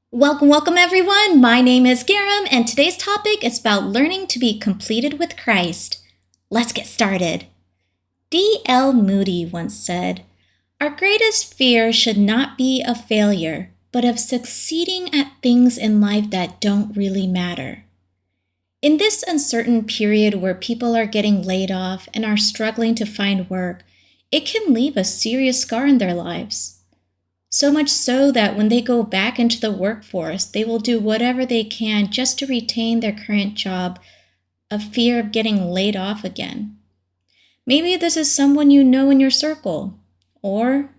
Welcome everyone. My name is Garam, and today's topic is about learning to be completed with Christ. Let's get started. D.L. Moody once said, "Our greatest fear should not be of failure, but of succeeding at things in life that don't really matter." In this uncertain period where people are getting laid off and are struggling to find work, it can leave a serious scar in their lives. So much so that when they go back into the workforce, they will do whatever they can just to retain their current job, of fear of getting laid off again. Maybe this is someone you know in your circle, or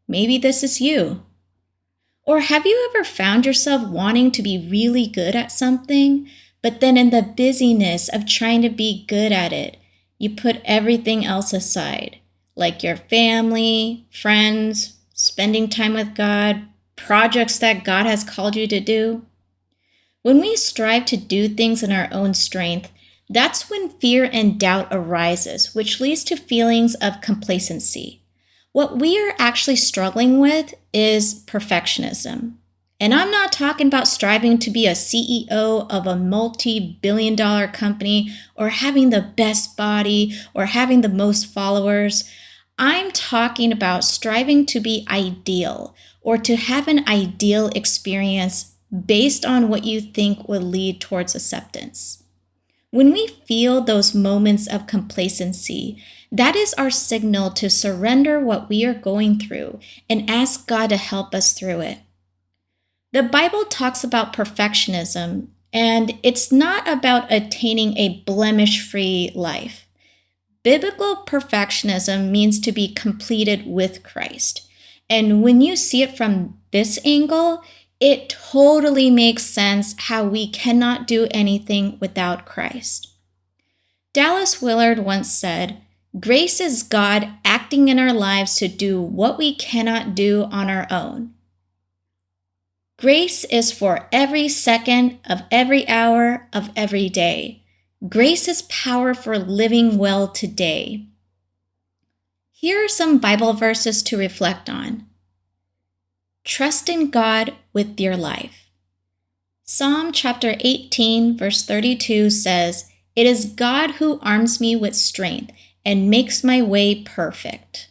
maybe this is you. Or have you ever found yourself wanting to be really good at something, but then in the busyness of trying to be good at it, you put everything else aside, like your family, friends, spending time with God, projects that God has called you to do? When we strive to do things in our own strength, that's when fear and doubt arises, which leads to feelings of complacency. What we are actually struggling with is perfectionism. And I'm not talking about striving to be a CEO of a multi-billion-dollar company or having the best body or having the most followers. I'm talking about striving to be ideal or to have an ideal experience based on what you think will lead towards acceptance. When we feel those moments of complacency, that is our signal to surrender what we are going through and ask God to help us through it. The Bible talks about perfectionism, and it's not about attaining a blemish-free life. Biblical perfectionism means to be completed with Christ. And when you see it from this angle, it totally makes sense how we cannot do anything without Christ. Dallas Willard once said, "Grace is God acting in our lives to do what we cannot do on our own." Grace is for every second of every hour of every day. Grace is power for living well today. Here are some Bible verses to reflect on. Trust in God with your life. Psalm chapter 18, verse 32 says, "It is God who arms me with strength and makes my way perfect."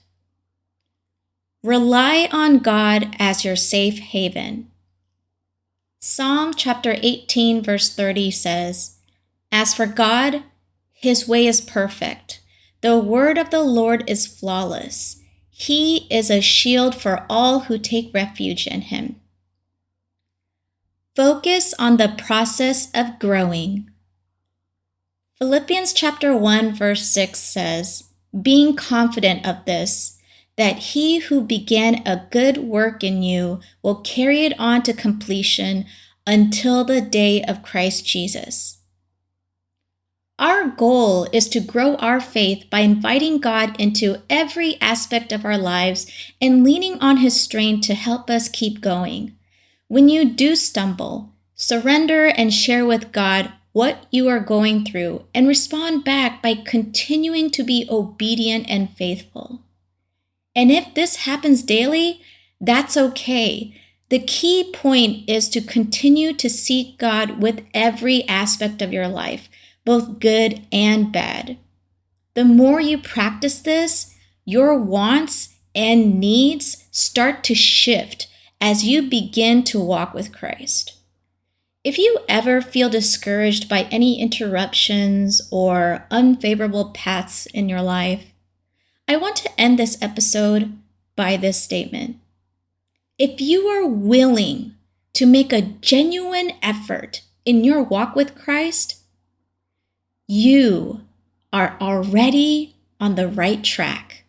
Rely on God as your safe haven. Psalm chapter 18, verse 30 says, "As for God, his way is perfect. The word of the Lord is flawless. He is a shield for all who take refuge in him." Focus on the process of growing. Philippians chapter 1, verse 6 says, "Being confident of this, that he who began a good work in you will carry it on to completion until the day of Christ Jesus." Our goal is to grow our faith by inviting God into every aspect of our lives and leaning on his strength to help us keep going. When you do stumble, surrender and share with God what you are going through and respond back by continuing to be obedient and faithful. And if this happens daily, that's okay. The key point is to continue to seek God with every aspect of your life, both good and bad. The more you practice this, your wants and needs start to shift as you begin to walk with Christ. If you ever feel discouraged by any interruptions or unfavorable paths in your life, I want to end this episode by this statement. If you are willing to make a genuine effort in your walk with Christ, you are already on the right track.